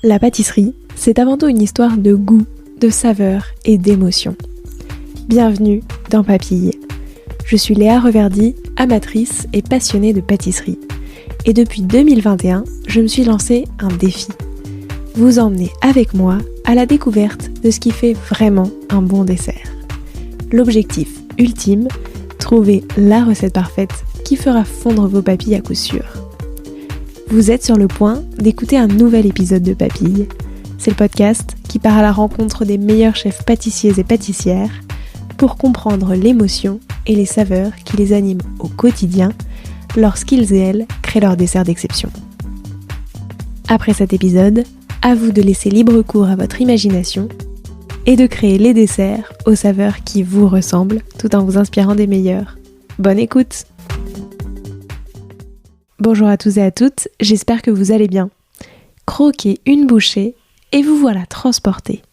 La pâtisserie, c'est avant tout une histoire de goût, de saveur et d'émotion. Bienvenue dans Papille. Je suis Léa Reverdy, amatrice et passionnée de pâtisserie. Et depuis 2021, je me suis lancé un défi. Vous emmener avec moi à la découverte de ce qui fait vraiment un bon dessert. L'objectif ultime, trouver la recette parfaite qui fera fondre vos papilles à coup sûr. Vous êtes sur le point d'écouter un nouvel épisode de Papille. C'est le podcast qui part à la rencontre des meilleurs chefs pâtissiers et pâtissières pour comprendre l'émotion et les saveurs qui les animent au quotidien lorsqu'ils et elles créent leurs desserts d'exception. Après cet épisode, à vous de laisser libre cours à votre imagination et de créer les desserts aux saveurs qui vous ressemblent tout en vous inspirant des meilleurs. Bonne écoute! Bonjour à tous et à toutes, j'espère que vous allez bien. Croquez une bouchée et vous voilà transporté.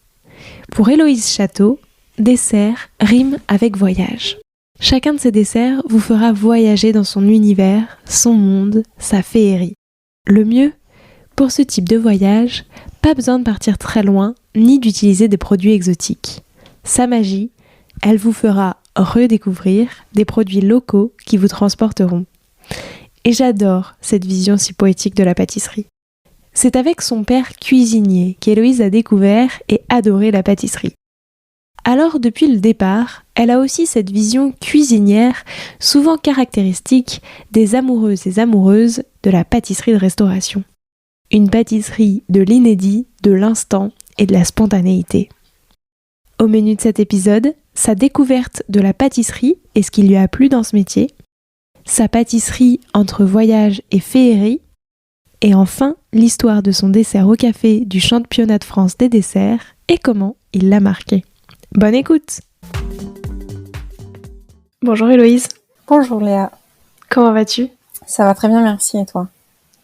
Pour Héloïse Château, dessert rime avec voyage. Chacun de ces desserts vous fera voyager dans son univers, son monde, sa féerie. Le mieux, pour ce type de voyage, pas besoin de partir très loin ni d'utiliser des produits exotiques. Sa magie, elle vous fera redécouvrir des produits locaux qui vous transporteront. Et j'adore cette vision si poétique de la pâtisserie. C'est avec son père cuisinier qu'Héloïse a découvert et adoré la pâtisserie. Alors depuis le départ, elle a aussi cette vision cuisinière souvent caractéristique des amoureuses et amoureuses de la pâtisserie de restauration. Une pâtisserie de l'inédit, de l'instant et de la spontanéité. Au menu de cet épisode, sa découverte de la pâtisserie et ce qui lui a plu dans ce métier, sa pâtisserie entre voyage et féerie, et enfin l'histoire de son dessert au café du championnat de France des desserts et comment il l'a marqué. Bonne écoute! Bonjour Héloïse. Bonjour Léa. Comment vas-tu? Ça va très bien, merci, et toi?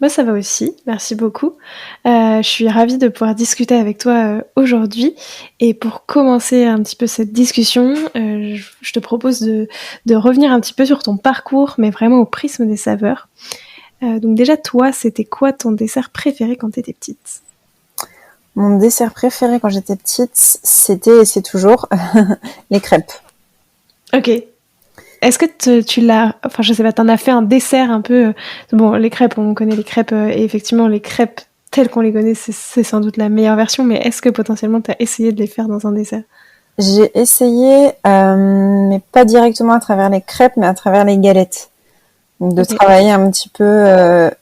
Moi ça va aussi, merci beaucoup. Je suis ravie de pouvoir discuter avec toi aujourd'hui. Et pour commencer un petit peu cette discussion, je te propose de revenir un petit peu sur ton parcours, mais vraiment au prisme des saveurs. Donc déjà, toi, c'était quoi ton dessert préféré quand tu étais petite? Mon dessert préféré quand j'étais petite, c'était, et c'est toujours, les crêpes. Ok. Est-ce que tu l'as... Enfin, je sais pas, t'en as fait un dessert un peu... Bon, les crêpes, on connaît les crêpes, et effectivement, les crêpes telles qu'on les connaît, c'est sans doute la meilleure version, mais est-ce que potentiellement t'as essayé de les faire dans un dessert? J'ai essayé, mais pas directement à travers les crêpes, mais à travers les galettes. Donc de travailler un petit peu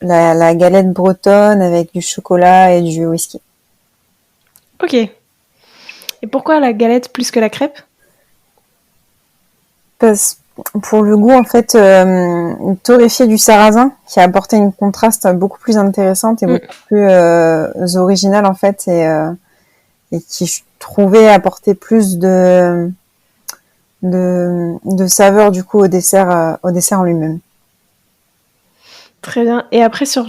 la galette bretonne avec du chocolat et du whisky. Ok. Et pourquoi la galette plus que la crêpe? Pour le goût, en fait, torréfié du sarrasin, qui a apporté une contraste beaucoup plus intéressante et beaucoup plus originale, en fait, et qui, je trouvais, apporter plus de saveur, du coup, au dessert en lui-même. Très bien. Et après, sur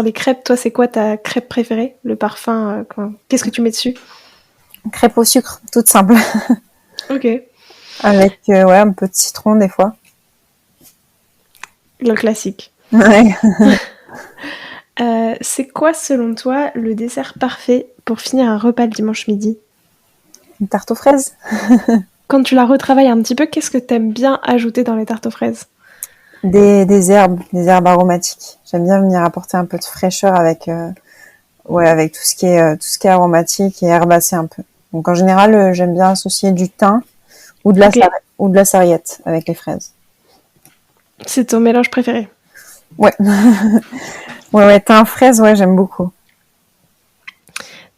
les crêpes, toi, c'est quoi ta crêpe préférée? Le parfum, qu'est-ce que tu mets dessus? Crêpe au sucre, toute simple. Ok. Avec un peu de citron des fois. Le classique. Ouais. C'est quoi selon toi le dessert parfait pour finir un repas le dimanche midi? Une tarte aux fraises. Quand tu la retravailles un petit peu, qu'est-ce que t'aimes bien ajouter dans les tartes aux fraises? Des herbes aromatiques. J'aime bien venir apporter un peu de fraîcheur avec tout ce qui est aromatique et herbacé un peu. Donc en général, j'aime bien associer du thym ou de la sarriette avec les fraises. C'est ton mélange préféré? Ouais. ouais, thym, fraise, ouais, j'aime beaucoup.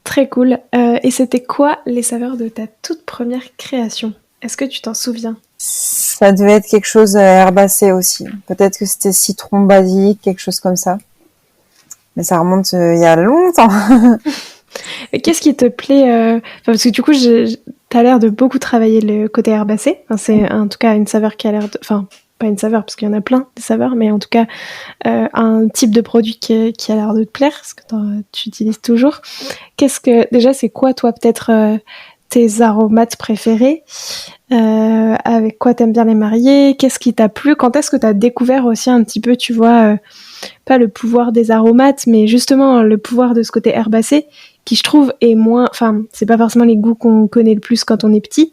Très cool. Et c'était quoi les saveurs de ta toute première création? Est-ce que tu t'en souviens? Ça devait être quelque chose herbacé aussi. Peut-être que c'était citron, basilic, quelque chose comme ça. Mais ça remonte il y a longtemps. Et qu'est-ce qui te plaît parce que du coup, t'as l'air de beaucoup travailler le côté herbacé. Enfin, c'est en tout cas une saveur qui a l'air de... Enfin, pas une saveur, parce qu'il y en a plein des saveurs, mais en tout cas, un type de produit qui a l'air de te plaire, ce que tu utilises toujours. Déjà, c'est quoi, toi, peut-être tes aromates préférés? Avec quoi t'aimes bien les marier? Qu'est-ce qui t'a plu? Quand est-ce que t'as découvert aussi un petit peu, tu vois, pas le pouvoir des aromates, mais justement le pouvoir de ce côté herbacé? qui je trouve est moins, enfin, c'est pas forcément les goûts qu'on connaît le plus quand on est petit.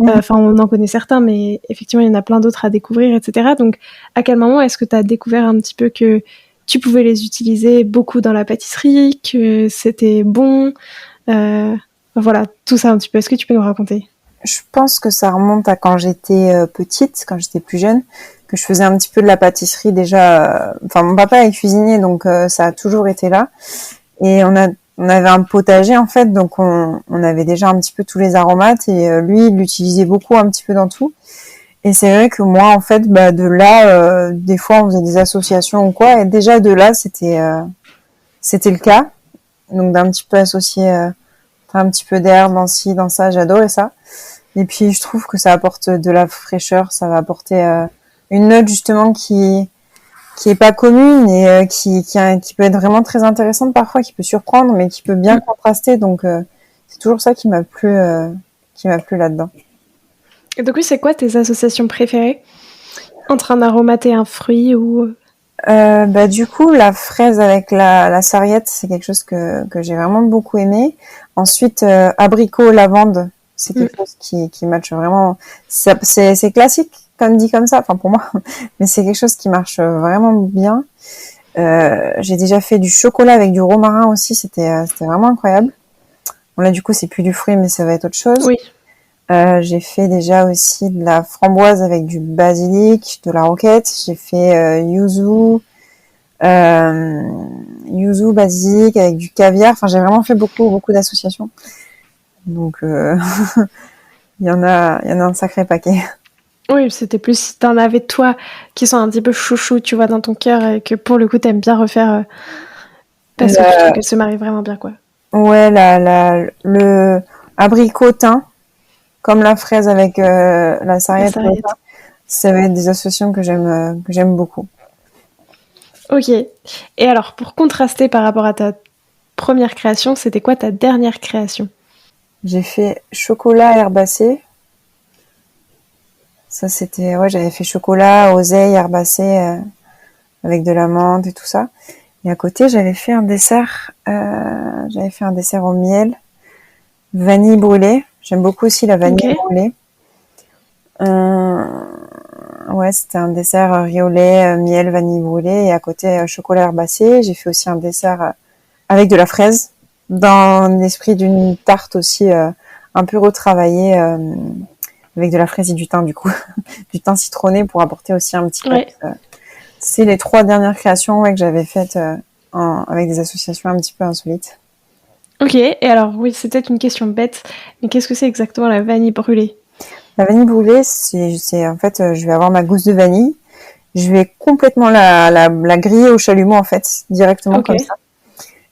Enfin, on en connaît certains, mais effectivement, il y en a plein d'autres à découvrir, etc. Donc, à quel moment est-ce que tu as découvert un petit peu que tu pouvais les utiliser beaucoup dans la pâtisserie, que c'était bon, voilà, tout ça un petit peu. Est-ce que tu peux nous raconter? Je pense que ça remonte à quand j'étais petite, quand j'étais plus jeune, que je faisais un petit peu de la pâtisserie déjà. Enfin, mon papa est cuisinier, donc ça a toujours été là. Et on avait un potager en fait, donc on avait déjà un petit peu tous les aromates et lui il l'utilisait beaucoup un petit peu dans tout. Et c'est vrai que moi en fait, bah de là, des fois on faisait des associations ou quoi, et déjà de là c'était le cas. Donc d'un petit peu associer un petit peu d'air dans ci, dans ça, j'adorais ça. Et puis je trouve que ça apporte de la fraîcheur, ça va apporter une note justement qui est pas commune et qui peut être vraiment très intéressante parfois, qui peut surprendre, mais qui peut bien contraster. Donc c'est toujours ça qui m'a plu là-dedans. Et donc oui, c'est quoi tes associations préférées entre un aromate et un fruit ou Bah du coup la fraise avec la sarriette, c'est quelque chose que j'ai vraiment beaucoup aimé. Ensuite abricot lavande, c'est quelque chose qui matche vraiment. C'est classique comme dit comme ça, enfin pour moi, mais c'est quelque chose qui marche vraiment bien. J'ai déjà fait du chocolat avec du romarin aussi, c'était vraiment incroyable. Bon là du coup c'est plus du fruit mais ça va être autre chose. Oui. J'ai fait déjà aussi de la framboise avec du basilic, de la roquette. J'ai fait yuzu, basilic avec du caviar. Enfin j'ai vraiment fait beaucoup d'associations. Donc il y en a un sacré paquet. Oui, c'était plus si t'en avais toi qui sont un petit peu chouchou, tu vois, dans ton cœur et que pour le coup t'aimes bien refaire parce que tu trouves qu'elle se marie vraiment bien, quoi. Ouais, le abricot thym, comme la fraise avec la sarriette. Ça va être des associations que j'aime beaucoup. Ok. Et alors, pour contraster par rapport à ta première création, c'était quoi ta dernière création? J'ai fait chocolat herbacé. Ça, c'était, ouais, j'avais fait chocolat, oseille, herbacé, avec de la menthe et tout ça. Et à côté, j'avais fait un dessert au miel, vanille brûlée. J'aime beaucoup aussi la vanille brûlée. Ouais, c'était un dessert riz au lait, miel, vanille brûlée, et à côté chocolat herbacé. J'ai fait aussi un dessert avec de la fraise, dans l'esprit d'une tarte aussi un peu retravaillée, avec de la fraise et du thym du coup, du thym citronné pour apporter aussi un petit peu. C'est les 3 dernières créations que j'avais faites avec des associations un petit peu insolites. Ok, et alors oui, c'est peut-être une question bête, mais qu'est-ce que c'est exactement la vanille brûlée? La vanille brûlée, c'est en fait, je vais avoir ma gousse de vanille, je vais complètement la griller au chalumeau en fait, directement comme ça.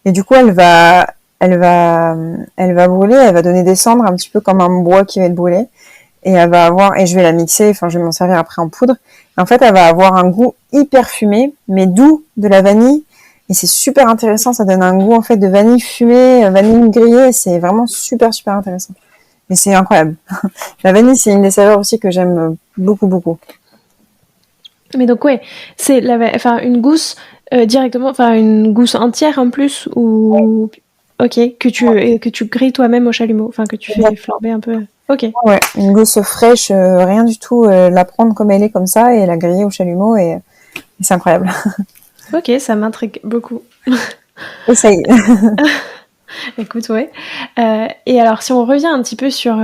Et du coup, elle va brûler, elle va donner des cendres un petit peu comme un bois qui va être brûlé. Et elle va avoir, et je vais la mixer, enfin je vais m'en servir après en poudre. Et en fait, elle va avoir un goût hyper fumé, mais doux de la vanille. Et c'est super intéressant, ça donne un goût en fait de vanille fumée, vanille grillée, c'est vraiment super intéressant. Et c'est incroyable. La vanille, c'est une des saveurs aussi que j'aime beaucoup. Mais donc ouais, c'est une gousse directement, enfin une gousse entière en plus ou ok que tu grilles toi-même au chalumeau, enfin que tu fais flamber un peu. Ok. Ouais, une gousse fraîche, rien du tout, la prendre comme elle est comme ça et la griller au chalumeau et c'est incroyable. Ok, ça m'intrigue beaucoup. Essaye. Écoute, ouais. Et alors, si on revient un petit peu sur...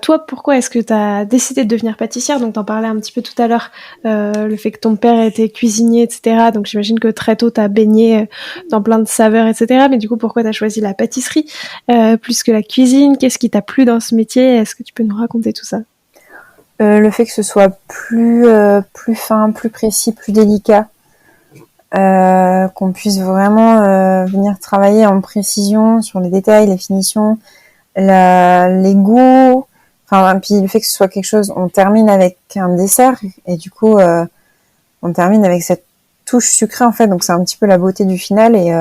toi, pourquoi est-ce que tu as décidé de devenir pâtissière? Donc, t'en parlais un petit peu tout à l'heure, le fait que ton père était cuisinier, etc. Donc, j'imagine que très tôt, tu as baigné dans plein de saveurs, etc. Mais du coup, pourquoi tu as choisi la pâtisserie plus que la cuisine? Qu'est-ce qui t'a plu dans ce métier? Est-ce que tu peux nous raconter tout ça? Le fait que ce soit plus fin, plus précis, plus délicat. Qu'on puisse vraiment venir travailler en précision sur les détails, les finitions, les goûts, enfin puis le fait que ce soit quelque chose, on termine avec un dessert et du coup on termine avec cette touche sucrée en fait, donc c'est un petit peu la beauté du final et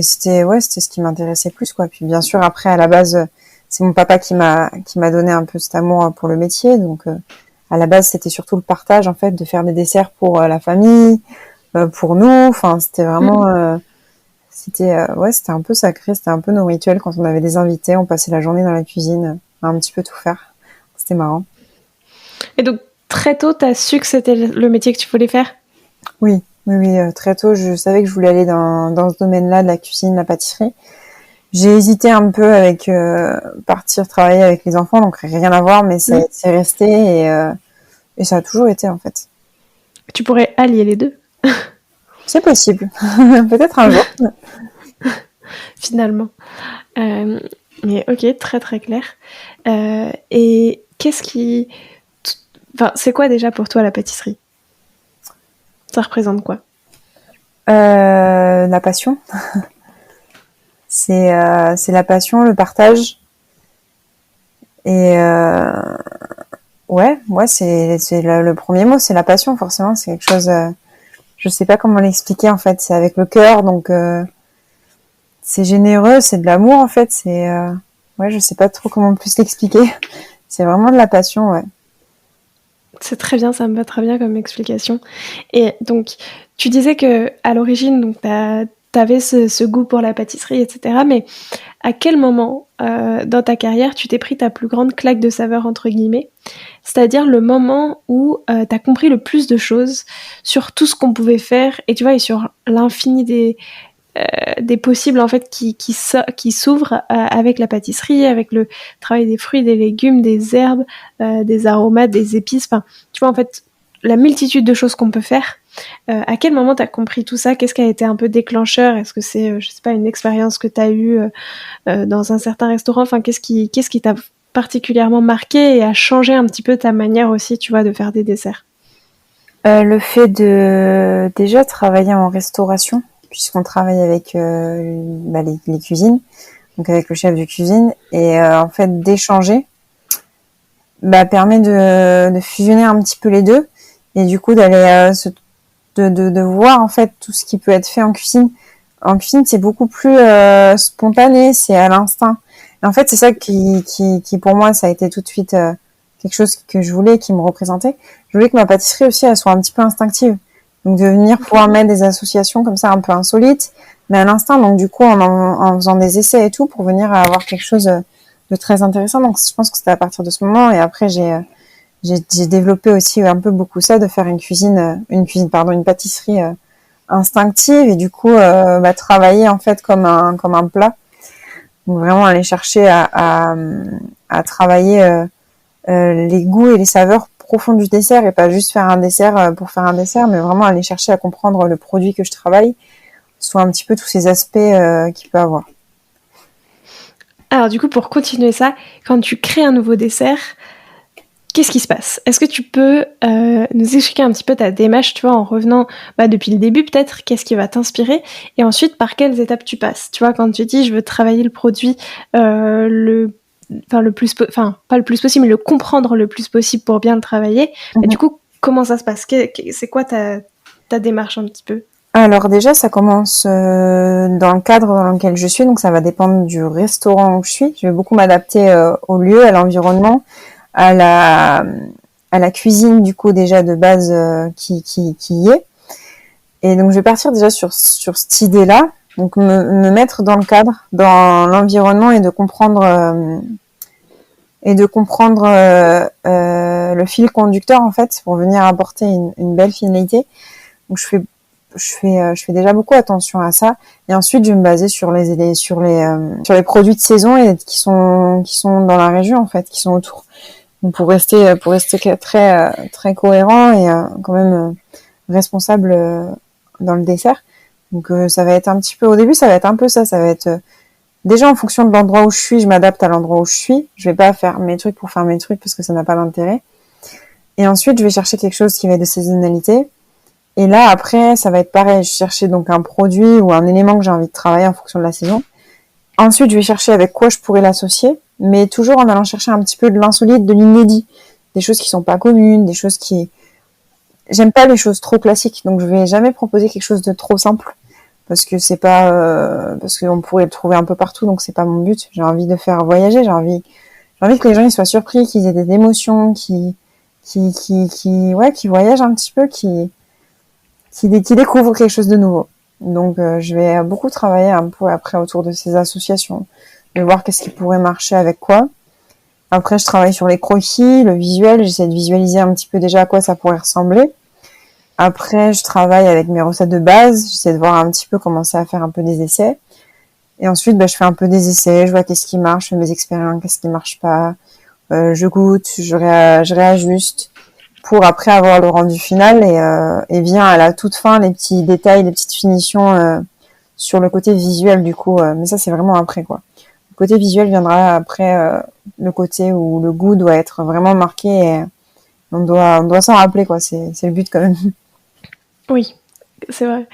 c'était ce qui m'intéressait plus quoi. Puis bien sûr après à la base c'est mon papa qui m'a donné un peu cet amour pour le métier, donc à la base, c'était surtout le partage, en fait, de faire des desserts pour la famille, pour nous. Enfin, c'était vraiment C'était un peu sacré, c'était un peu nos rituels quand on avait des invités, on passait la journée dans la cuisine à un petit peu tout faire. C'était marrant. Et donc, très tôt, t'as su que c'était le métier que tu voulais faire? Oui, très tôt, je savais que je voulais aller dans ce domaine-là de la cuisine, la pâtisserie. J'ai hésité un peu avec partir travailler avec les enfants, donc rien à voir, mais c'est resté et ça a toujours été en fait. Tu pourrais allier les deux. C'est possible, peut-être un jour. Finalement. Mais ok, très très clair. Et Enfin, c'est quoi déjà pour toi la pâtisserie? Ça représente quoi? La passion. C'est la passion, le partage. Et ouais, c'est le premier mot, c'est la passion forcément. C'est quelque chose. Je sais pas comment l'expliquer en fait. C'est avec le cœur, donc c'est généreux, c'est de l'amour en fait. Ouais, je sais pas trop comment plus l'expliquer. C'est vraiment de la passion, ouais. C'est très bien, ça me va très bien comme explication. Et donc, tu disais que à l'origine, donc t'avais ce goût pour la pâtisserie, etc. Mais à quel moment dans ta carrière tu t'es pris ta plus grande claque de saveur entre guillemets? C'est-à-dire le moment où t'as compris le plus de choses sur tout ce qu'on pouvait faire et tu vois et sur l'infini des possibles en fait qui s'ouvrent avec la pâtisserie, avec le travail des fruits, des légumes, des herbes, des aromates, des épices. Enfin, tu vois en fait la multitude de choses qu'on peut faire. À quel moment t'as compris tout ça? Qu'est-ce qui a été un peu déclencheur? Est-ce que c'est, je sais pas, une expérience que t'as eue dans un certain restaurant? Enfin, qu'est-ce qui t'a particulièrement marqué et a changé un petit peu ta manière aussi, tu vois, de faire des desserts? Le fait de déjà travailler en restauration, puisqu'on travaille avec les cuisines, donc avec le chef de cuisine, et en fait d'échanger, permet de fusionner un petit peu les deux, et du coup d'aller de voir en fait tout ce qui peut être fait en cuisine. En cuisine, c'est beaucoup plus spontané, c'est à l'instinct. Et en fait, c'est ça qui pour moi, ça a été tout de suite quelque chose que je voulais, qui me représentait. Je voulais que ma pâtisserie aussi, elle soit un petit peu instinctive. Donc de venir pouvoir mettre des associations comme ça un peu insolites, mais à l'instinct. Donc du coup, en faisant des essais et tout, pour venir à avoir quelque chose de très intéressant. Donc je pense que c'était à partir de ce moment. Et après, j'ai développé aussi un peu beaucoup ça, de faire une pâtisserie instinctive et du coup travailler en fait comme un plat. Donc vraiment aller chercher à travailler les goûts et les saveurs profonds du dessert et pas juste faire un dessert pour faire un dessert, mais vraiment aller chercher à comprendre le produit que je travaille, soit un petit peu tous ces aspects qu'il peut avoir. Alors du coup, pour continuer ça, quand tu crées un nouveau dessert, qu'est-ce qui se passe? Est-ce que tu peux nous expliquer un petit peu ta démarche, tu vois, en revenant depuis le début peut-être, qu'est-ce qui va t'inspirer, et ensuite par quelles étapes tu passes? Tu vois, quand tu dis je veux travailler le produit pas le plus possible, mais le comprendre le plus possible pour bien le travailler, du coup, comment ça se passe? C'est quoi ta démarche un petit peu? Alors déjà, ça commence dans le cadre dans lequel je suis, donc ça va dépendre du restaurant où je suis. Je vais beaucoup m'adapter au lieu, à l'environnement, à la cuisine du coup déjà de base qui y est. Et donc je vais partir déjà sur cette idée-là, donc me mettre dans le cadre, dans l'environnement et de comprendre le fil conducteur en fait pour venir apporter une belle finalité. Donc je fais déjà beaucoup attention à ça et ensuite je vais me baser sur les produits de saison et qui sont dans la région en fait, qui sont autour. Donc pour rester très cohérent et quand même responsable dans le dessert. Donc ça va être un petit peu au début, ça va être un peu ça va être déjà en fonction de l'endroit où je suis, je m'adapte à l'endroit où je suis. Je vais pas faire mes trucs pour faire mes trucs parce que ça n'a pas d'intérêt. Et ensuite, je vais chercher quelque chose qui va être de saisonnalité. Et là, après, ça va être pareil. Je vais chercher donc un produit ou un élément que j'ai envie de travailler en fonction de la saison. Ensuite, je vais chercher avec quoi je pourrais l'associer, mais toujours en allant chercher un petit peu de l'insolite, de l'inédit, des choses qui sont pas communes, des choses qui... J'aime pas les choses trop classiques, donc je vais jamais proposer quelque chose de trop simple, parce que c'est pas... parce qu'on pourrait le trouver un peu partout, donc c'est pas mon but. J'ai envie de faire voyager, j'ai envie que les gens ils soient surpris, qu'ils aient des émotions, qui voyagent un petit peu, qui découvrent quelque chose de nouveau. Donc je vais beaucoup travailler un peu après autour de ces associations, de voir qu'est-ce qui pourrait marcher avec quoi. Après, je travaille sur les croquis, le visuel, j'essaie de visualiser un petit peu déjà à quoi ça pourrait ressembler. Après, je travaille avec mes recettes de base, j'essaie de voir un petit peu, commencer à faire un peu des essais. Et ensuite, je fais un peu des essais, je vois qu'est-ce qui marche, je fais mes expériences, qu'est-ce qui marche pas. Je goûte, je réajuste pour après avoir le rendu final et vient à la toute fin les petits détails, les petites finitions sur le côté visuel du coup. Mais ça, c'est vraiment après quoi. Le côté visuel viendra après le côté où le goût doit être vraiment marqué et on doit s'en rappeler quoi. C'est le but quand même. Oui, c'est vrai.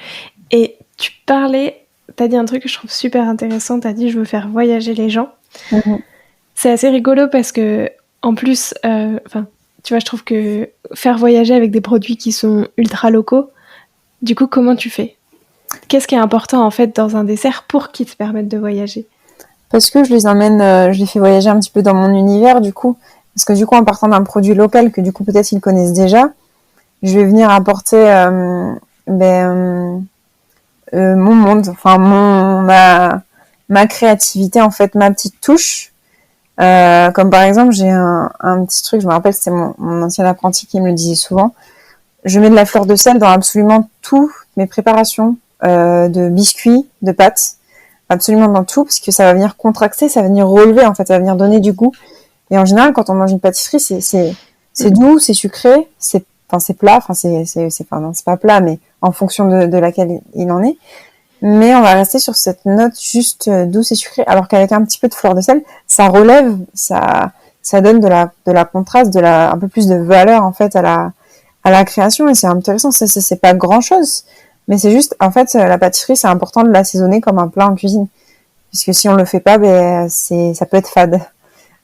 Et t'as dit un truc que je trouve super intéressant, t'as dit je veux faire voyager les gens. Mhm. C'est assez rigolo parce que, en plus, tu vois, je trouve que faire voyager avec des produits qui sont ultra locaux, du coup, comment tu fais? Qu'est-ce qui est important, en fait, dans un dessert pour qu'ils te permettent de voyager? Parce que je les emmène, je les fais voyager un petit peu dans mon univers du coup. Parce que du coup, en partant d'un produit local que du coup peut-être ils connaissent déjà, je vais venir apporter mon monde, enfin ma créativité en fait, ma petite touche. Comme par exemple, j'ai un petit truc, je me rappelle, c'était mon ancien apprenti qui me le disait souvent. Je mets de la fleur de sel dans absolument toutes mes préparations de biscuits, de pâtes, absolument dans tout, parce que ça va venir contracter, ça va venir relever en fait, ça va venir donner du goût. Et en général, quand on mange une pâtisserie, c'est doux, c'est sucré, c'est plat, non, c'est pas plat, mais en fonction de laquelle il en est. Mais on va rester sur cette note juste douce et sucrée, alors qu'avec un petit peu de fleur de sel, ça relève, ça donne de la contraste, un peu plus de valeur en fait à la création. Et c'est intéressant. C'est pas grand chose, mais c'est juste, en fait, la pâtisserie, c'est important de l'assaisonner comme un plat en cuisine, puisque si on le fait pas, ça peut être fade.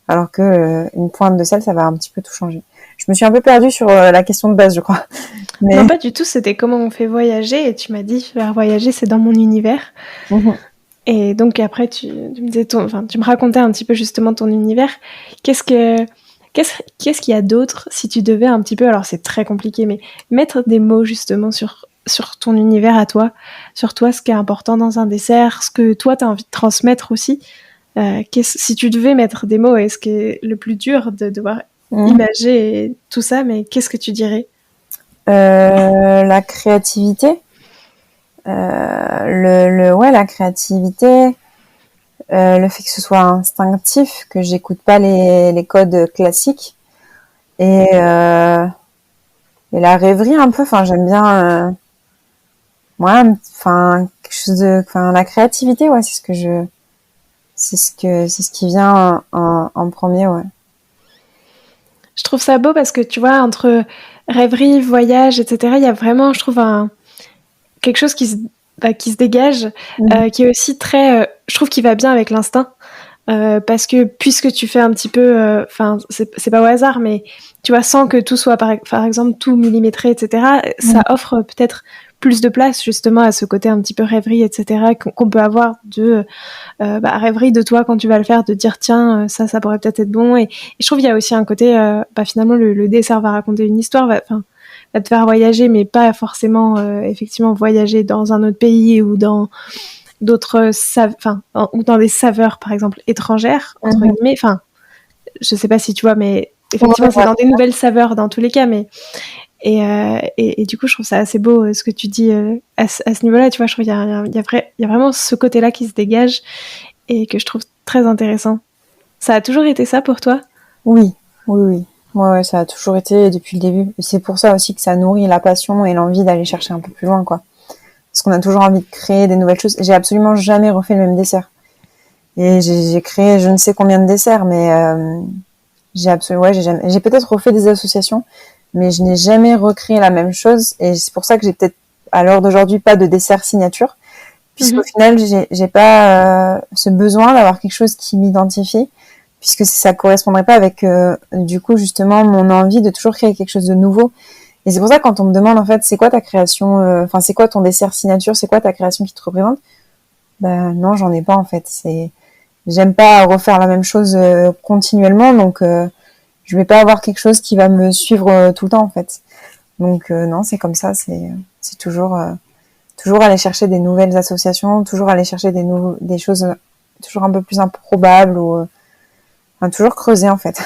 Alors que une pointe de sel, ça va un petit peu tout changer. Je me suis un peu perdue sur la question de base, je crois. Mais Non, pas du tout, c'était comment on fait voyager, et tu m'as dit faire voyager, c'est dans mon univers. Mhm. Et donc après, tu me disais tu me racontais un petit peu justement ton univers. Qu'est-ce qu'il y a d'autre si tu devais un petit peu, alors c'est très compliqué, mais mettre des mots justement sur ton univers à toi, sur toi, ce qui est important dans un dessert, ce que toi tu as envie de transmettre aussi. Si tu devais mettre des mots, et ce qui est le plus dur de devoir Mhm. imager et tout ça, mais qu'est-ce que tu dirais? La créativité, ouais, la créativité, le fait que ce soit instinctif, que j'écoute pas les codes classiques et la rêverie un peu. Enfin, j'aime bien, ouais, enfin quelque chose enfin la créativité, ouais, c'est ce qui vient en premier, ouais. Je trouve ça beau parce que tu vois, entre rêverie, voyage, etc., il y a vraiment, je trouve, quelque chose qui se dégage, Mhm. qui est aussi très, je trouve, qui va bien avec l'instinct. Parce que puisque tu fais un petit peu, enfin, c'est pas au hasard, mais tu vois, sans que tout soit par exemple tout millimétré, etc., ça Mhm. offre peut-être plus de place justement à ce côté un petit peu rêverie, etc., qu'on peut avoir de rêverie de toi quand tu vas le faire, de dire tiens, ça pourrait peut-être être bon. Et je trouve qu'il y a aussi un côté, finalement, le dessert va raconter une histoire, va te faire voyager, mais pas forcément, effectivement, voyager dans un autre pays ou dans d'autres ou dans des saveurs par exemple étrangères entre Mhm. guillemets, enfin je sais pas si tu vois, mais Ouais, effectivement c'est ouais. dans des nouvelles saveurs dans tous les cas, mais et du coup je trouve ça assez beau ce que tu dis à ce niveau-là, tu vois, je trouve qu'il y a vraiment ce côté-là qui se dégage et que je trouve très intéressant. Ça a toujours été ça pour toi? Oui, oui, oui. Ouais, ouais, ça a toujours été depuis le début. Et c'est pour ça aussi que ça nourrit la passion et l'envie d'aller chercher un peu plus loin, quoi. Parce qu'on a toujours envie de créer des nouvelles choses. J'ai absolument jamais refait le même dessert. Et j'ai créé je ne sais combien de desserts, mais j'ai peut-être refait des associations, mais je n'ai jamais recréé la même chose. Et c'est pour ça que j'ai peut-être à l'heure d'aujourd'hui pas de dessert signature, puisqu'au Mhm. final j'ai pas ce besoin d'avoir quelque chose qui m'identifie, puisque ça correspondrait pas avec du coup justement mon envie de toujours créer quelque chose de nouveau. Et c'est pour ça que quand on me demande en fait c'est quoi ta création, enfin c'est quoi ton dessert signature, c'est quoi ta création qui te représente, ben non, j'en ai pas en fait. J'aime pas refaire la même chose continuellement, donc je vais pas avoir quelque chose qui va me suivre tout le temps en fait. Donc non, c'est comme ça, c'est toujours toujours aller chercher des nouvelles associations, toujours aller chercher des choses toujours un peu plus improbables ou toujours creuser en fait.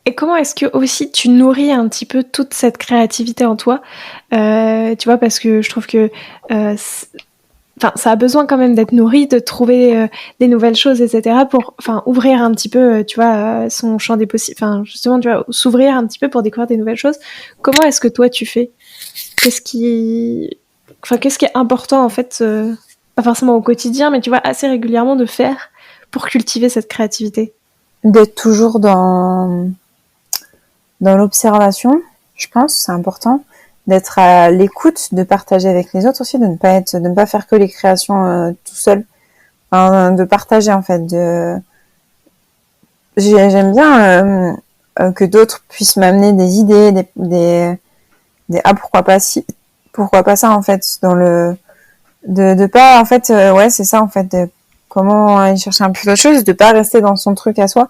Et comment est-ce que aussi tu nourris un petit peu toute cette créativité en toi, tu vois, parce que je trouve que ça a besoin quand même d'être nourri, de trouver des nouvelles choses, etc. pour ouvrir un petit peu, tu vois, son champ des possibles. Enfin, justement, tu vois, s'ouvrir un petit peu pour découvrir des nouvelles choses. Comment est-ce que toi tu fais? Qu'est-ce qui est important en fait, pas forcément au quotidien, mais tu vois, assez régulièrement de faire pour cultiver cette créativité? D'être toujours dans l'observation, je pense, c'est important. D'être à l'écoute, de partager avec les autres aussi, de ne pas faire que les créations tout seul. Enfin, de partager en fait. J'aime bien que d'autres puissent m'amener des idées, ah pourquoi pas ça en fait, de pas en fait, ouais c'est ça en fait, de comment aller chercher un peu d'autres choses, de pas rester dans son truc à soi,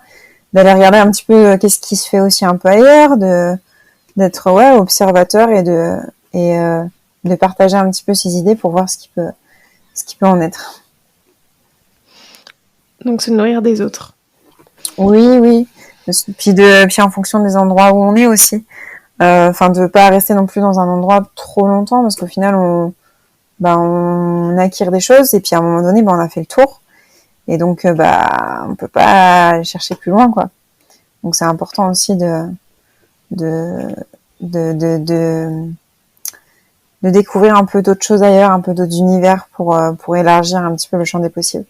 d'aller regarder un petit peu qu'est-ce qui se fait aussi un peu ailleurs, d'être observateur et de partager un petit peu ses idées pour voir ce qui peut en être. Donc se nourrir des autres. Oui. Puis en fonction des endroits où on est aussi. De pas rester non plus dans un endroit trop longtemps parce qu'au final on acquiert des choses et puis à un moment donné on a fait le tour et donc on peut pas aller chercher plus loin quoi. Donc c'est important aussi de découvrir un peu d'autres choses ailleurs, un peu d'autres univers pour élargir un petit peu le champ des possibles.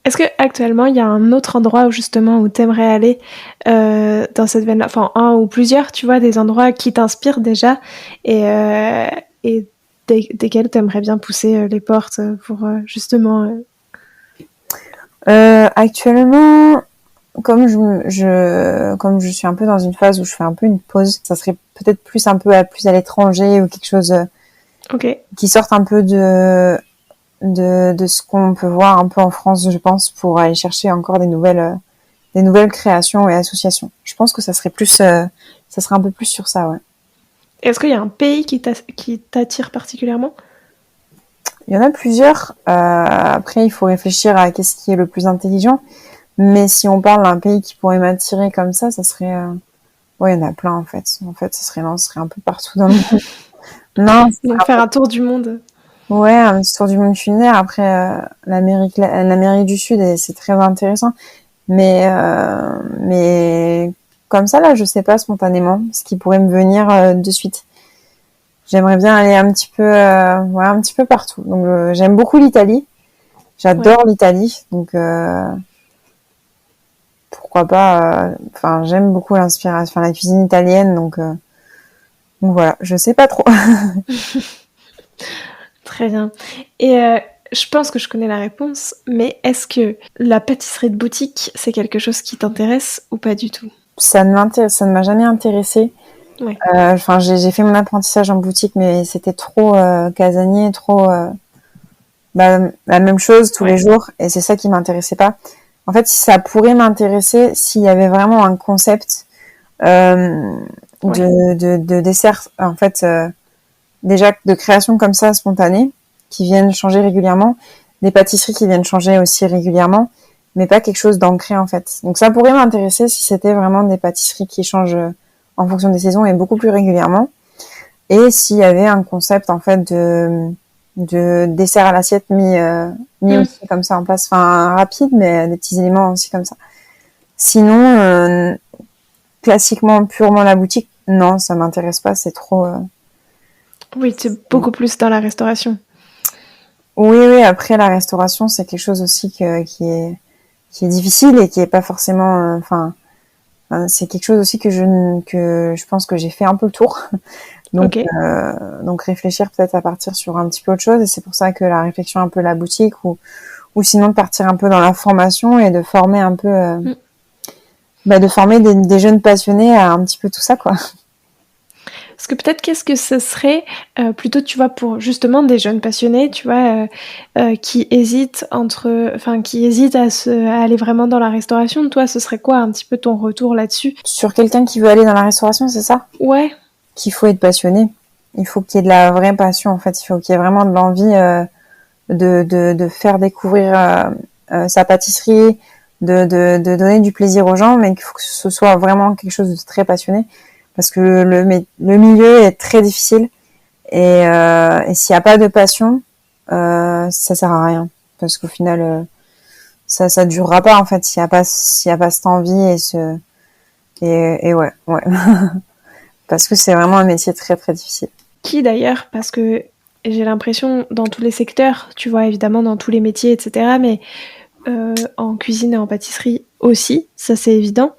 Est-ce que actuellement il y a un autre endroit où justement où t'aimerais aller dans cette veine-là, enfin un ou plusieurs, tu vois, des endroits qui t'inspirent déjà et desquels t'aimerais bien pousser les portes pour justement. Actuellement, comme je suis un peu dans une phase où je fais un peu une pause, ça serait peut-être plus à l'étranger ou quelque chose qui sorte un peu de ce qu'on peut voir un peu en France, je pense, pour aller chercher encore des nouvelles créations et associations. Je pense que ça serait un peu plus sur ça, ouais. Est-ce qu'il y a un pays qui t'attire particulièrement? Il y en a plusieurs. Après, il faut réfléchir à qu'est-ce qui est le plus intelligent. Mais si on parle d'un pays qui pourrait m'attirer comme ça serait... il y en a plein, en fait. En fait, ça serait un peu partout dans le monde. Non, donc faire un tour du monde. Ouais, un petit tour du monde culinaire. Après, l'Amérique du Sud, c'est très intéressant. Mais comme ça, là, je sais pas spontanément ce qui pourrait me venir de suite. J'aimerais bien aller un petit peu partout. Donc, j'aime beaucoup l'Italie. J'adore l'Italie. Donc, pourquoi pas. J'aime beaucoup l'inspiration, la cuisine italienne. Donc voilà, je sais pas trop. Très bien. Et je pense que je connais la réponse, mais est-ce que la pâtisserie de boutique, c'est quelque chose qui t'intéresse ou pas du tout? Ça ne m'a jamais intéressée. Ouais. J'ai fait mon apprentissage en boutique, mais c'était trop casanier, trop la même chose tous les jours, et c'est ça qui m'intéressait pas. En fait, ça pourrait m'intéresser s'il y avait vraiment un concept de dessert, en fait, déjà de création comme ça spontanée, qui viennent changer régulièrement, des pâtisseries qui viennent changer aussi régulièrement, mais pas quelque chose d'ancré en fait. Donc ça pourrait m'intéresser si c'était vraiment des pâtisseries qui changent en fonction des saisons et beaucoup plus régulièrement. Et s'il y avait un concept en fait de dessert à l'assiette mis aussi comme ça en place, rapide, mais des petits éléments aussi comme ça. Sinon, classiquement, purement la boutique, non, ça m'intéresse pas, c'est trop... Oui, c'est beaucoup plus dans la restauration. Oui, après la restauration, c'est quelque chose aussi qui est difficile et qui est pas forcément... c'est quelque chose aussi que je pense que j'ai fait un peu le tour. Donc réfléchir peut-être à partir sur un petit peu autre chose, et c'est pour ça que la réflexion un peu la boutique ou sinon de partir un peu dans la formation et de former un peu de former des jeunes passionnés à un petit peu tout ça quoi. Parce que peut-être qu'est-ce que ce serait plutôt, tu vois, pour justement des jeunes passionnés, tu vois, qui hésitent à aller vraiment dans la restauration. Toi, ce serait quoi un petit peu ton retour là-dessus? Sur quelqu'un qui veut aller dans la restauration, c'est ça? Ouais. Qu'il faut être passionné. il faut qu'il y ait de la vraie passion, en fait. Il faut qu'il y ait vraiment de l'envie de faire découvrir sa pâtisserie, de donner du plaisir aux gens, mais qu'il faut que ce soit vraiment quelque chose de très passionné, parce que le milieu est très difficile, et s'il n'y a pas de passion, ça sert à rien, parce qu'au final, ça durera pas, en fait, s'il y a pas cette envie et ouais. Parce que c'est vraiment un métier très très difficile. Qui d'ailleurs, parce que j'ai l'impression dans tous les secteurs, tu vois, évidemment dans tous les métiers, etc., mais en cuisine et en pâtisserie aussi, ça c'est évident.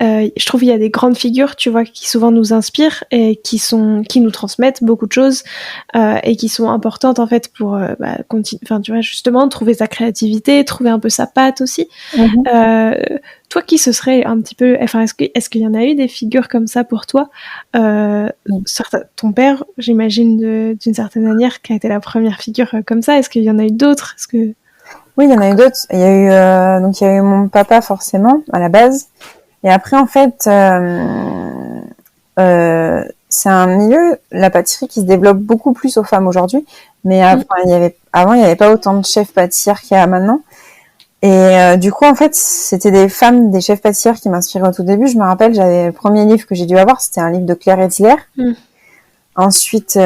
Je trouve qu'il y a des grandes figures, tu vois, qui souvent nous inspirent et qui nous transmettent beaucoup de choses et qui sont importantes en fait pour enfin tu vois justement trouver sa créativité, trouver un peu sa patte aussi. Toi, qui ce serait un petit peu, enfin est-ce qu'il y en a eu des figures comme ça pour toi? Ton père, j'imagine d'une certaine manière, qui a été la première figure comme ça. Est-ce qu'il y en a eu d'autres? Oui, il y en a eu d'autres. Il y a eu mon papa forcément à la base. Et après, en fait, c'est un milieu, la pâtisserie, qui se développe beaucoup plus aux femmes aujourd'hui. Mais avant, il y avait pas autant de chefs pâtissières qu'il y a maintenant. Et du coup, en fait, c'était des femmes, des chefs pâtissières qui m'inspiraient au tout début. Je me rappelle, j'avais le premier livre que j'ai dû avoir, c'était un livre de Claire Etzler. Ensuite, il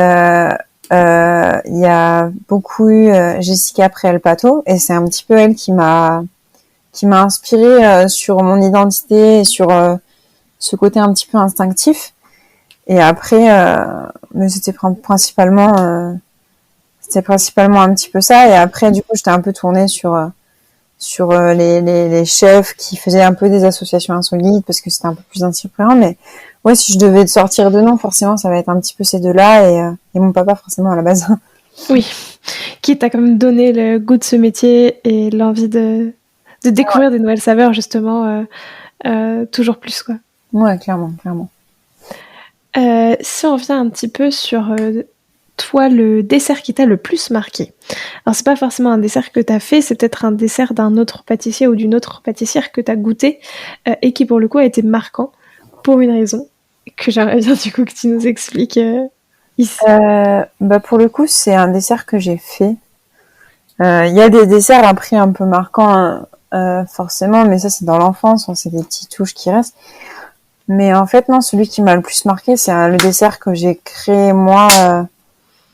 y a beaucoup eu Jessica Préel-Pato, et c'est un petit peu elle qui m'a inspirée sur mon identité et sur ce côté un petit peu instinctif. Et après, mais c'était principalement un petit peu ça. Et après, du coup, j'étais un peu tournée sur les chefs qui faisaient un peu des associations insolites, parce que c'était un peu plus inspirant. Mais ouais, si je devais sortir de nom, forcément, ça va être un petit peu ces deux-là, et mon papa, forcément, à la base. Oui, qui t'a quand même donné le goût de ce métier et l'envie de découvrir des nouvelles saveurs, justement, toujours plus, quoi. Ouais, clairement. Si on revient un petit peu sur toi, le dessert qui t'a le plus marqué. Alors, c'est pas forcément un dessert que t'as fait, c'est peut-être un dessert d'un autre pâtissier ou d'une autre pâtissière que t'as goûté et qui, pour le coup, a été marquant pour une raison que j'aimerais bien, du coup, que tu nous expliques ici. Pour le coup, c'est un dessert que j'ai fait. Il y a des desserts après un peu marquants, forcément, mais ça, c'est dans l'enfance, c'est des petites touches qui restent. Mais en fait, non, celui qui m'a le plus marqué, c'est le dessert que j'ai créé, moi,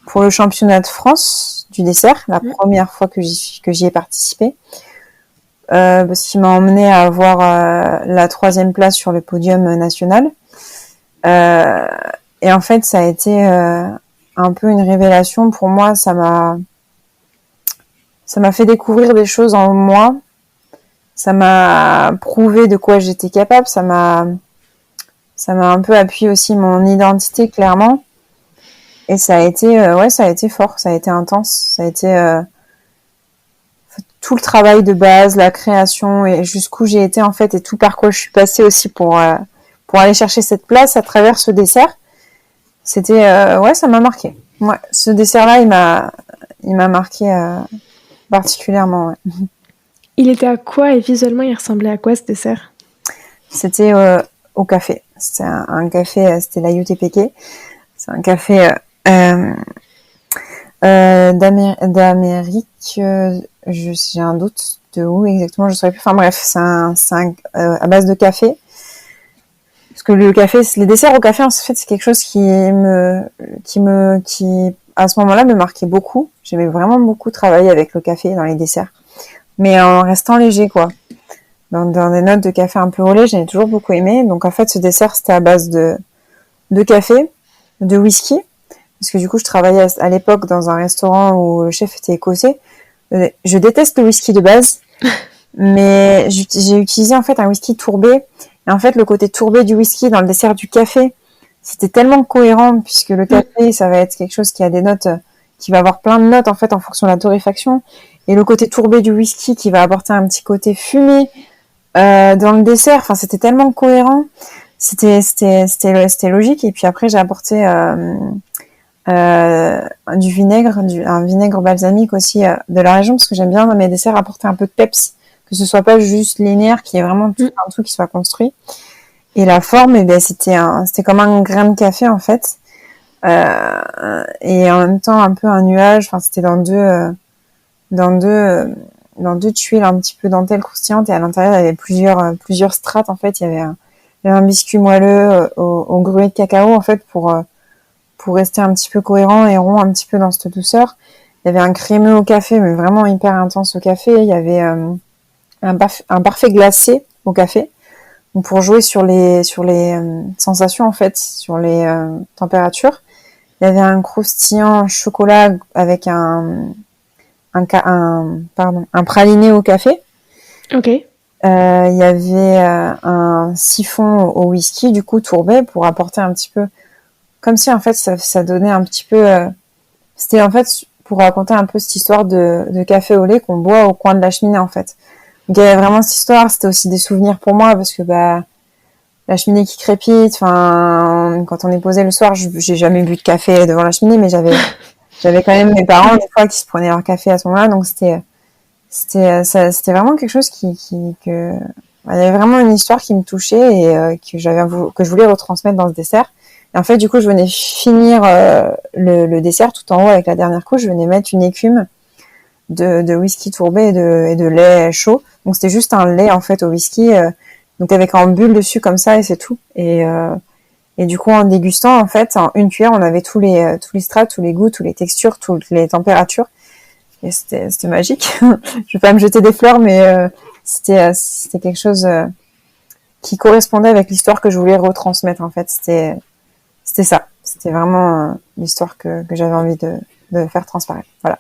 pour le championnat de France du dessert, la première fois que j'y ai participé. Parce qu'il m'a emmené à avoir la 3e place sur le podium national. Et en fait, ça a été un peu une révélation pour moi. Ça m'a fait découvrir des choses en moi. Ça m'a prouvé de quoi j'étais capable. Ça m'a un peu appuyé aussi mon identité, clairement. Et ça a été fort, ça a été intense, ça a été tout le travail de base, la création, et jusqu'où j'ai été, en fait, et tout par quoi je suis passée aussi pour aller chercher cette place à travers ce dessert. C'était ça m'a marqué. Ouais, ce dessert-là, il m'a marqué particulièrement. Ouais. Il était à quoi, et visuellement, il ressemblait à quoi, ce dessert? C'était au café. C'était un café, c'était la UTPK. C'est un café d'Amérique. J'ai un doute de où exactement, je saurais plus. Enfin bref, c'est à base de café. Parce que le café, les desserts au café, en fait, c'est quelque chose qui à ce moment-là, me marquait beaucoup. J'aimais vraiment beaucoup travailler avec le café dans les desserts, mais en restant léger, quoi. Dans des notes de café un peu au lait, j'avais toujours beaucoup aimé. Donc en fait, ce dessert, c'était à base de café, de whisky, parce que du coup, je travaillais à l'époque dans un restaurant où le chef était écossais. Je déteste le whisky de base, mais j'ai utilisé en fait un whisky tourbé. Et en fait, le côté tourbé du whisky dans le dessert du café, c'était tellement cohérent, puisque le café, ça va être quelque chose qui a des notes, qui va avoir plein de notes en fait en fonction de la torréfaction, et le côté tourbé du whisky qui va apporter un petit côté fumé dans le dessert. Enfin, c'était tellement cohérent, c'était logique. Et puis après, j'ai apporté du vinaigre, un vinaigre balsamique aussi de la région, parce que j'aime bien dans mes desserts apporter un peu de peps, que ce soit pas juste linéaire, qu'il y ait vraiment tout un truc qui soit construit. Et la forme, c'était comme un grain de café, en fait. et en même temps un peu un nuage. Enfin, c'était dans deux tuiles un petit peu dentelle croustillante, et à l'intérieur il y avait plusieurs strates. En fait, il y avait un biscuit moelleux au gruau de cacao, en fait, pour rester un petit peu cohérent et rond un petit peu dans cette douceur. Il y avait un crémeux au café, mais vraiment hyper intense au café. Il y avait un parfait glacé au café. Donc pour jouer sur les sensations, en fait, sur les températures. Il y avait un croustillant chocolat avec un praliné au café. Ok. Il y avait un siphon au whisky, du coup tourbé, pour apporter un petit peu, comme si en fait ça donnait un petit peu. C'était en fait pour raconter un peu cette histoire de café au lait qu'on boit au coin de la cheminée, en fait. Donc il y avait vraiment cette histoire. C'était aussi des souvenirs pour moi, parce que la cheminée qui crépite. Enfin, quand on est posé le soir, j'ai jamais bu de café devant la cheminée, mais j'avais quand même mes parents des fois qui se prenaient leur café à ce moment-là. Donc c'était vraiment quelque chose que il y avait vraiment une histoire qui me touchait, et que je voulais retransmettre dans ce dessert. Et en fait, du coup, je venais finir le dessert tout en haut avec la dernière couche. Je venais mettre une écume de whisky tourbé et de lait chaud. Donc c'était juste un lait en fait au whisky, donc avec en bulle dessus comme ça, et c'est tout. Et du coup, en dégustant, en fait, en une cuillère, on avait tous les strates, tous les goûts, toutes les textures, toutes les températures. Et c'était magique. Je vais pas me jeter des fleurs, mais c'était quelque chose qui correspondait avec l'histoire que je voulais retransmettre, en fait. C'était ça. C'était vraiment l'histoire que j'avais envie de faire transparaître. Voilà.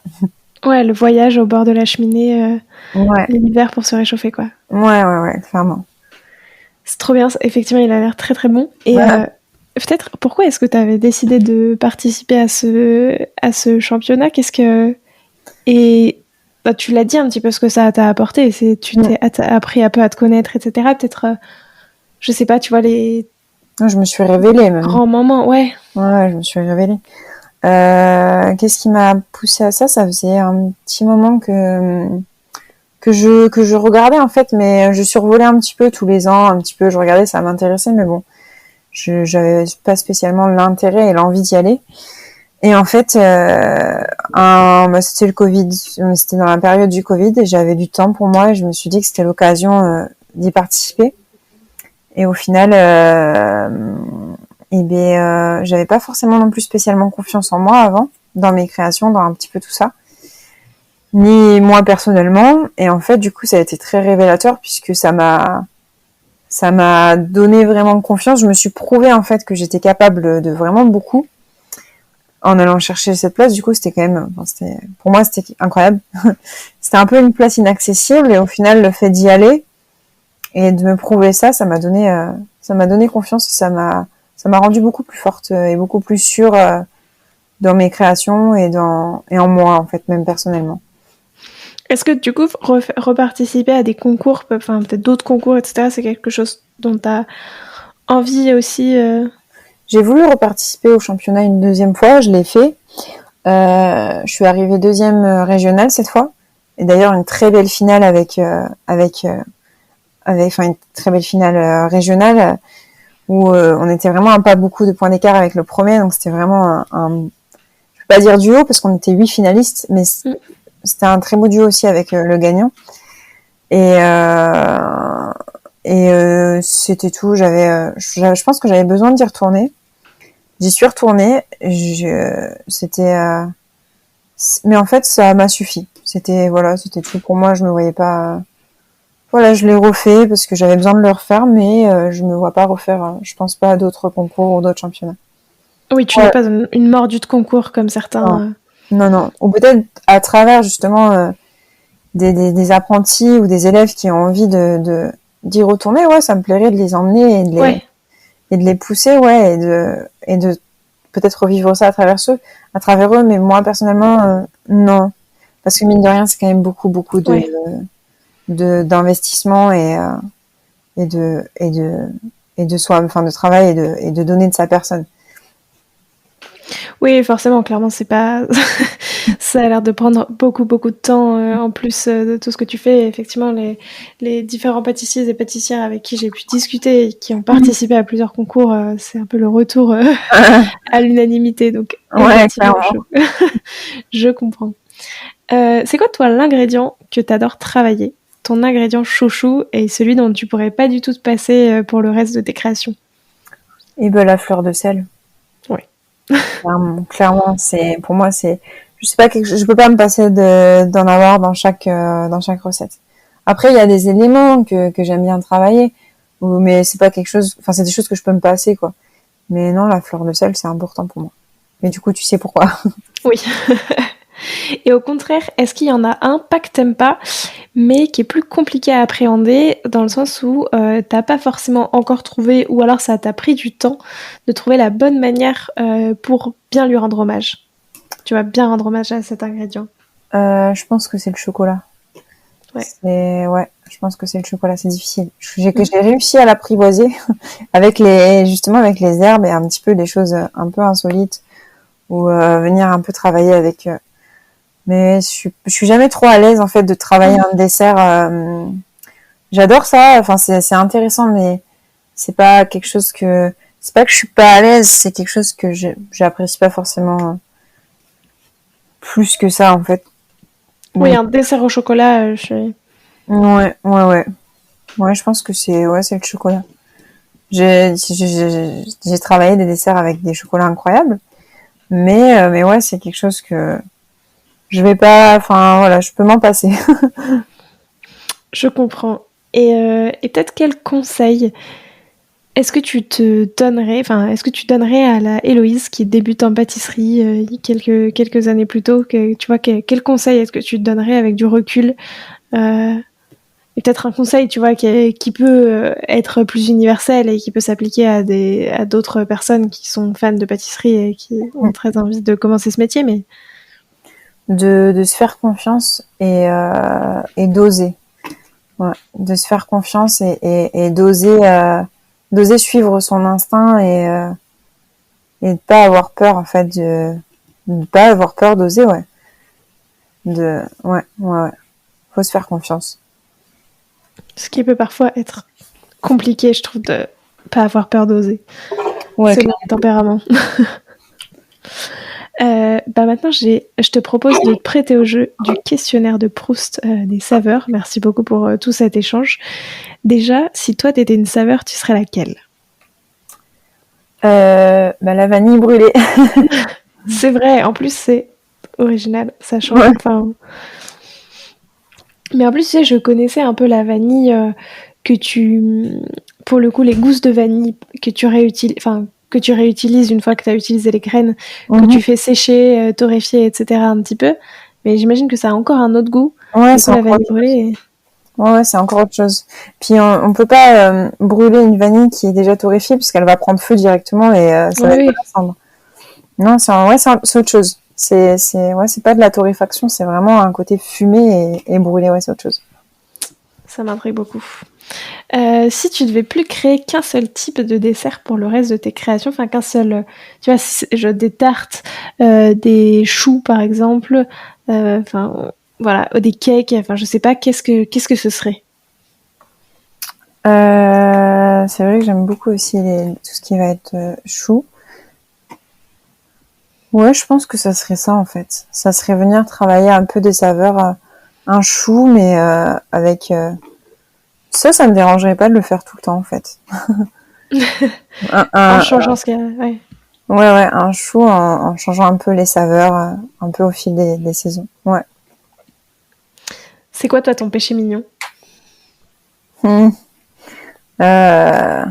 Ouais, le voyage au bord de la cheminée, Ouais. l'hiver pour se réchauffer, quoi. Ouais, clairement. C'est trop bien. Effectivement, il a l'air très très bon. Et peut-être, pourquoi est-ce que tu avais décidé de participer à ce championnat? Et bah, tu l'as dit un petit peu ce que ça t'a apporté. Tu t'es appris un peu à te connaître, etc. Peut-être, je sais pas, tu vois, les Je me suis révélée, même. grands moments, ouais. Ouais, je me suis révélée. Qu'est-ce qui m'a poussée à ça? Ça faisait un petit moment que je regardais, en fait, mais je survolais un petit peu tous les ans, un petit peu, je regardais, ça m'intéressait, mais bon, j'avais pas spécialement l'intérêt et l'envie d'y aller. Et en fait, c'était le Covid, c'était dans la période du Covid, et j'avais du temps pour moi, et je me suis dit que c'était l'occasion d'y participer. Et au final, j'avais pas forcément non plus spécialement confiance en moi avant, dans mes créations, dans un petit peu tout ça, ni moi personnellement. Et en fait, du coup, ça a été très révélateur, puisque ça m'a donné vraiment confiance. Je me suis prouvé, en fait, que j'étais capable de vraiment beaucoup en allant chercher cette place. Du coup, c'était quand même, pour moi, c'était incroyable. C'était un peu une place inaccessible, et au final, le fait d'y aller et de me prouver ça, ça m'a donné confiance, et ça m'a rendu beaucoup plus forte et beaucoup plus sûre dans mes créations et en moi, en fait, même personnellement. Est-ce que du coup, reparticiper à des concours, enfin peut-être d'autres concours, etc., c'est quelque chose dont tu as envie aussi J'ai voulu reparticiper au championnat une deuxième fois, je l'ai fait. Je suis arrivée deuxième régionale cette fois. Et d'ailleurs, une très belle finale avec une très belle finale régionale où on était vraiment à pas beaucoup de points d'écart avec le premier. Donc c'était vraiment je peux pas dire duo parce qu'on était 8 finalistes, mais c'était un très beau duo aussi avec le gagnant. Et c'était tout. Je pense que j'avais besoin d'y retourner. J'y suis retournée. Mais en fait, ça m'a suffi. C'était tout pour moi. Je me voyais pas. Voilà, je l'ai refait parce que j'avais besoin de le refaire, mais je me vois pas refaire. Je pense pas à d'autres concours ou d'autres championnats. Oui, tu n'es pas une mordue de concours comme certains. Non. Ou peut-être à travers justement des apprentis ou des élèves qui ont envie d'y retourner. Ouais, ça me plairait de les emmener et de les pousser, ouais, et de peut-être revivre ça à travers eux. Mais moi personnellement, non, parce que mine de rien, c'est quand même beaucoup d'investissement et de soi, enfin de travail et de donner de sa personne. Oui, forcément, clairement, c'est pas Ça a l'air de prendre beaucoup, beaucoup de temps en plus de tout ce que tu fais. Et effectivement, les différents pâtissiers et pâtissières avec qui j'ai pu discuter et qui ont participé à plusieurs concours, c'est un peu le retour à l'unanimité. Donc, Ouais, effectivement, clairement. je comprends. C'est quoi, toi, l'ingrédient que tu adores travailler? Ton ingrédient chouchou et celui dont tu pourrais pas du tout te passer pour le reste de tes créations? Et ben la fleur de sel. Ouais. Clairement, c'est pour moi c'est je sais pas je peux pas me passer d'en avoir dans chaque recette. Après il y a des éléments que j'aime bien travailler mais c'est pas quelque chose enfin c'est des choses que je peux me passer quoi. Mais non, la fleur de sel c'est important pour moi. Mais du coup, tu sais pourquoi. Oui. Et au contraire, est-ce qu'il y en a un, pas que t'aimes pas, mais qui est plus compliqué à appréhender, dans le sens où t'as pas forcément encore trouvé, ou alors ça t'a pris du temps de trouver la bonne manière pour bien lui rendre hommage? Tu vas bien rendre hommage à cet ingrédient. Je pense que c'est le chocolat. Ouais. Je pense que c'est le chocolat, c'est difficile. J'ai réussi à l'apprivoiser avec les herbes et un petit peu des choses un peu insolites ou venir un peu travailler avec. Mais je suis jamais trop à l'aise en fait de travailler un dessert. J'adore ça, enfin c'est intéressant, mais c'est pas que je suis pas à l'aise, c'est quelque chose que j'apprécie pas forcément plus que ça en fait. Oui, Donc, un dessert au chocolat, ouais. Ouais, je pense que c'est le chocolat. J'ai travaillé des desserts avec des chocolats incroyables, mais ouais, c'est quelque chose que je vais pas, enfin voilà, je peux m'en passer. je comprends. Et peut-être quel conseil est-ce que tu te donnerais, enfin, est-ce que tu donnerais à la Héloïse qui débute en pâtisserie quelques années plus tôt, tu vois, quel conseil est-ce que tu te donnerais avec du recul et peut-être un conseil, tu vois, qui peut être plus universel et qui peut s'appliquer à d'autres personnes qui sont fans de pâtisserie et qui ont très envie de commencer ce métier, mais De se faire confiance et d'oser. Ouais, de se faire confiance et d'oser suivre son instinct et de pas avoir peur en fait de pas avoir peur d'oser ouais. Ouais. Faut se faire confiance. ce qui peut parfois être compliqué, je trouve, de pas avoir peur d'oser, Ouais, selon le tempérament. Bah maintenant, je te propose de te prêter au jeu du questionnaire de Proust des saveurs. Merci beaucoup pour tout cet échange. Déjà, si toi t'étais une saveur, tu serais laquelle? bah la vanille brûlée. C'est vrai, en plus c'est original, ça change. Ouais. Enfin, mais en plus, tu sais, je connaissais un peu la vanille que tu, pour le coup, les gousses de vanille que tu réutilises une fois que tu as utilisé les graines, que tu Mhm. fais sécher, torréfier, etc. un petit peu. Mais j'imagine que ça a encore un autre goût. Ouais, Du c'est coup, la encore vanille autre chose. brûlée. Ouais, c'est encore autre chose. Puis on peut pas brûler une vanille qui est déjà torréfiée puisqu'elle va prendre feu directement et ça Oui, va être de oui, la cendre. Non, c'est autre chose. C'est pas de la torréfaction, c'est vraiment un côté fumé et brûlé, ouais, c'est autre chose. ça m'intrigue beaucoup. Si tu devais plus créer qu'un seul type de dessert pour le reste de tes créations, enfin qu'un seul, tu vois, des tartes, des choux par exemple, enfin voilà, des cakes, enfin je sais pas, qu'est-ce que ce serait? C'est vrai que j'aime beaucoup aussi tout ce qui va être chou. Ouais, je pense que ça serait ça en fait. Ça serait venir travailler un peu des saveurs, un chou, mais avec ça me dérangerait pas de le faire tout le temps en fait. Un, En un, changeant ce qu'il y a, ouais. ouais, un chou en changeant un peu les saveurs, un peu au fil des saisons. Ouais. C'est quoi toi ton péché mignon? Hmm. Euh,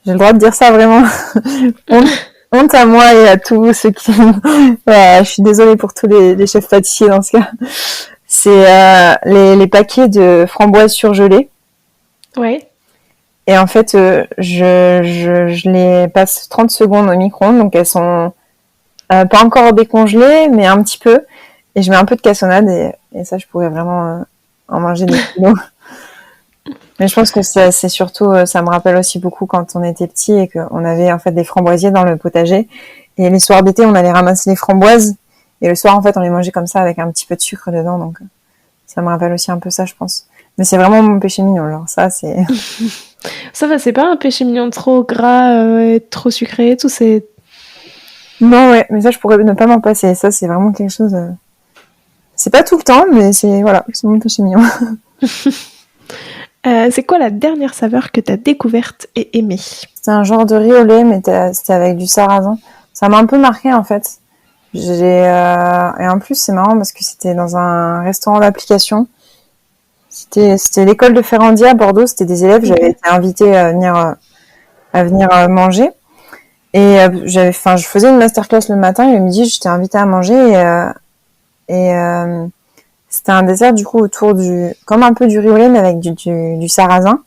j'ai le droit de dire ça vraiment. honte, honte à moi et à tous ceux qui. Ouais, je suis désolée pour tous les chefs pâtissiers dans ce cas. C'est les paquets de framboises surgelées. Ouais. Et en fait, je les passe 30 secondes au micro-ondes, donc elles sont pas encore décongelées, mais un petit peu. Et je mets un peu de cassonade et ça, je pourrais vraiment en manger des kilos. Mais je pense que c'est surtout, ça me rappelle aussi beaucoup quand on était petit et qu'on avait en fait des framboisiers dans le potager. Et les soirs d'été, on allait ramasser les framboises Et le soir, en fait, on les mangeait comme ça avec un petit peu de sucre dedans. Donc, ça me rappelle aussi un peu ça, je pense. Mais c'est vraiment mon péché mignon. Alors ça, c'est... Ça va, c'est pas un péché mignon trop gras, et trop sucré et tout, c'est... Non, ouais, mais ça, je pourrais ne pas m'en passer. Ça, c'est vraiment quelque chose... C'est pas tout le temps, mais c'est mon péché mignon. C'est quoi la dernière saveur que t'as découverte et aimée? C'est un genre de riz au lait, mais c'était avec du sarrasin. Ça m'a un peu marqué, en fait. Et en plus, c'est marrant parce que c'était dans un restaurant d'application. C'était l'école de Ferrandi à Bordeaux. C'était des élèves. J'avais été invitée à venir manger. Et je faisais une masterclass le matin et le midi, j'étais invitée à manger. Et c'était un dessert du coup comme un peu du riz au lait, mais avec du sarrasin.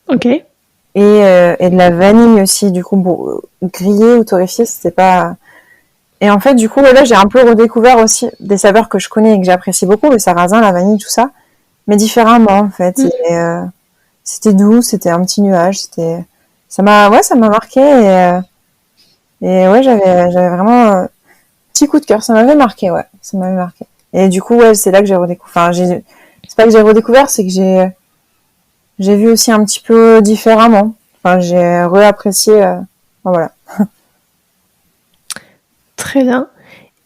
Ok. Et de la vanille aussi, du coup, grillée ou torréfiée, c'était pas... Et en fait, du coup, là, j'ai un peu redécouvert aussi des saveurs que je connais et que j'apprécie beaucoup, le sarrasin, la vanille, tout ça, mais différemment, en fait. Et, c'était doux, c'était un petit nuage, ça m'a marqué et ouais, j'avais vraiment petit coup de cœur, ça m'avait marqué, ouais, ça m'avait marqué. Et du coup, ouais, c'est là que j'ai redécouvert, c'est pas que j'ai redécouvert, c'est que j'ai vu aussi un petit peu différemment. Enfin, j'ai réapprécié, voilà. Très bien.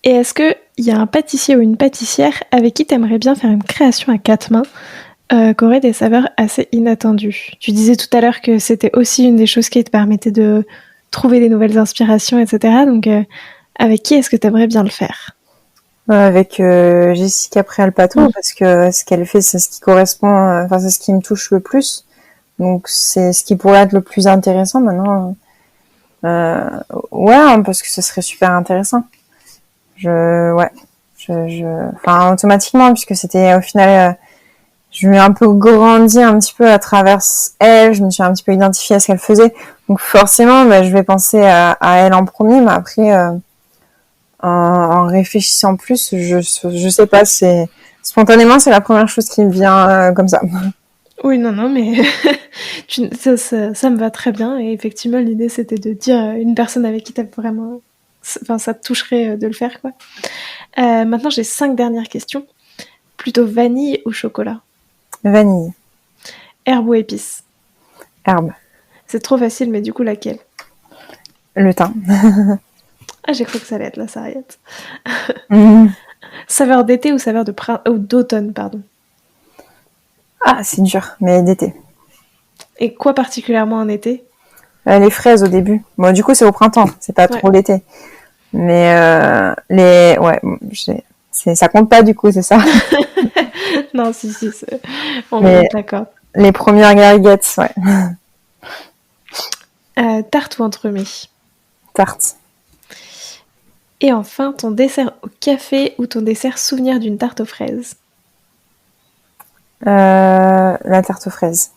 Et est-ce qu'il y a un pâtissier ou une pâtissière avec qui tu aimerais bien faire une création à quatre mains qui aurait des saveurs assez inattendues? Tu disais tout à l'heure que c'était aussi une des choses qui te permettait de trouver des nouvelles inspirations, etc. Donc, avec qui est-ce que tu aimerais bien le faire? Avec Jessica Préalpato, parce que ce qu'elle fait, c'est ce qui correspond, c'est ce qui me touche le plus. Donc, c'est ce qui pourrait être le plus intéressant maintenant. Ouais, parce que ce serait super intéressant. Automatiquement, puisque c'était au final, je lui ai un peu grandi un petit peu à travers elle, je me suis un petit peu identifiée à ce qu'elle faisait. Donc forcément, je vais penser à elle en premier, mais après, en réfléchissant plus, je sais pas, spontanément, c'est la première chose qui me vient comme ça. Oui, non, mais ça me va très bien. Et effectivement, l'idée, c'était de dire une personne avec qui t'as vraiment... Enfin, ça te toucherait de le faire, quoi. Maintenant, j'ai 5 dernières questions. Plutôt vanille ou chocolat? Vanille. Herbe ou épice? Herbe. C'est trop facile, mais du coup, laquelle? Le thym. Ah, j'ai cru que ça allait être la sarriette. Mmh. Saveur d'été ou saveur d'automne, pardon? Ah, c'est dur, mais d'été. Et quoi particulièrement en été? Les fraises au début. Bon, du coup, c'est au printemps, c'est pas trop l'été. Mais ça compte pas du coup, c'est ça? Non, si, on est d'accord. Les premières gariguettes, ouais. Tarte ou entremets? Tarte. Et enfin, ton dessert au café ou ton dessert souvenir d'une tarte aux fraises? La tarte aux fraises.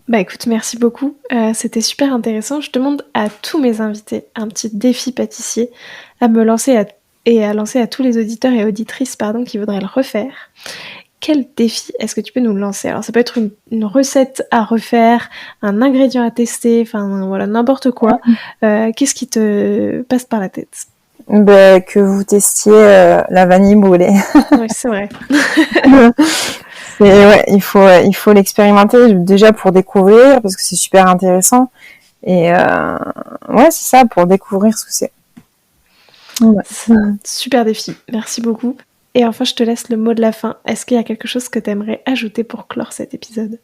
Bah écoute, merci beaucoup. C'était super intéressant. Je demande à tous mes invités un petit défi pâtissier à me lancer et à lancer à tous les auditeurs et auditrices qui voudraient le refaire. Quel défi est-ce que tu peux nous lancer? Alors ça peut être une recette à refaire, un ingrédient à tester, enfin voilà, n'importe quoi. Qu'est-ce qui te passe par la tête? Que vous testiez la vanille brûlée. Oui, c'est vrai. Il faut l'expérimenter déjà pour découvrir parce que c'est super intéressant et c'est ça, pour découvrir ce que c'est. Ouais. C'est un super défi, merci beaucoup. Et enfin, je te laisse le mot de la fin. Est-ce qu'il y a quelque chose que tu aimerais ajouter pour clore cet épisode?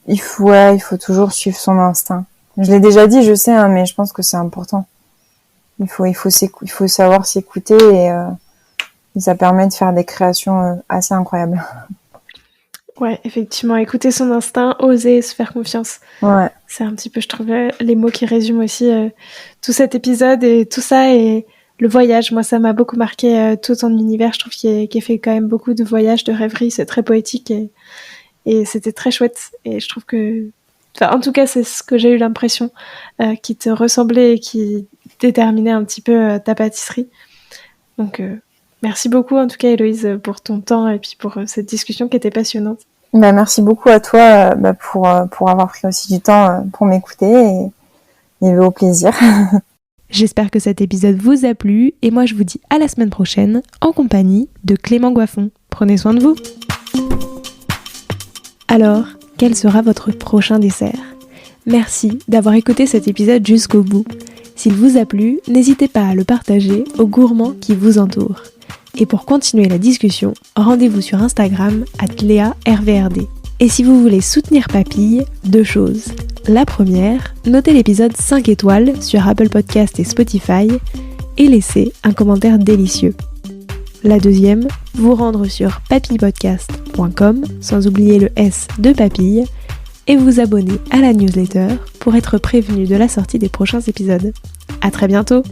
Il faut toujours suivre son instinct. Je l'ai déjà dit, je sais, hein, mais je pense que c'est important. Il faut savoir s'écouter et ça permet de faire des créations assez incroyables. Ouais, effectivement, écouter son instinct, oser, se faire confiance. Ouais. C'est un petit peu, je trouve, les mots qui résument aussi tout cet épisode et tout ça. Et le voyage, moi, ça m'a beaucoup marqué tout ton univers. Je trouve qu'il est fait quand même beaucoup de voyages, de rêveries. C'est très poétique et c'était très chouette. Et je trouve que... Enfin, en tout cas, c'est ce que j'ai eu l'impression qui te ressemblait et qui déterminait un petit peu ta pâtisserie. Donc... merci beaucoup en tout cas Héloïse pour ton temps et puis pour cette discussion qui était passionnante. Merci beaucoup à toi pour avoir pris aussi du temps pour m'écouter et au plaisir. J'espère que cet épisode vous a plu et moi je vous dis à la semaine prochaine en compagnie de Clément Goiffon. Prenez soin de vous. Alors, quel sera votre prochain dessert ? Merci d'avoir écouté cet épisode jusqu'au bout. S'il vous a plu, n'hésitez pas à le partager aux gourmands qui vous entourent. Et pour continuer la discussion, rendez-vous sur Instagram @LéaRVRD. Et si vous voulez soutenir Papille, 2 choses. La première, notez l'épisode 5 étoiles sur Apple Podcast et Spotify et laissez un commentaire délicieux. La deuxième, vous rendre sur papillepodcast.com, sans oublier le S de Papille, et vous abonner à la newsletter pour être prévenu de la sortie des prochains épisodes. À très bientôt!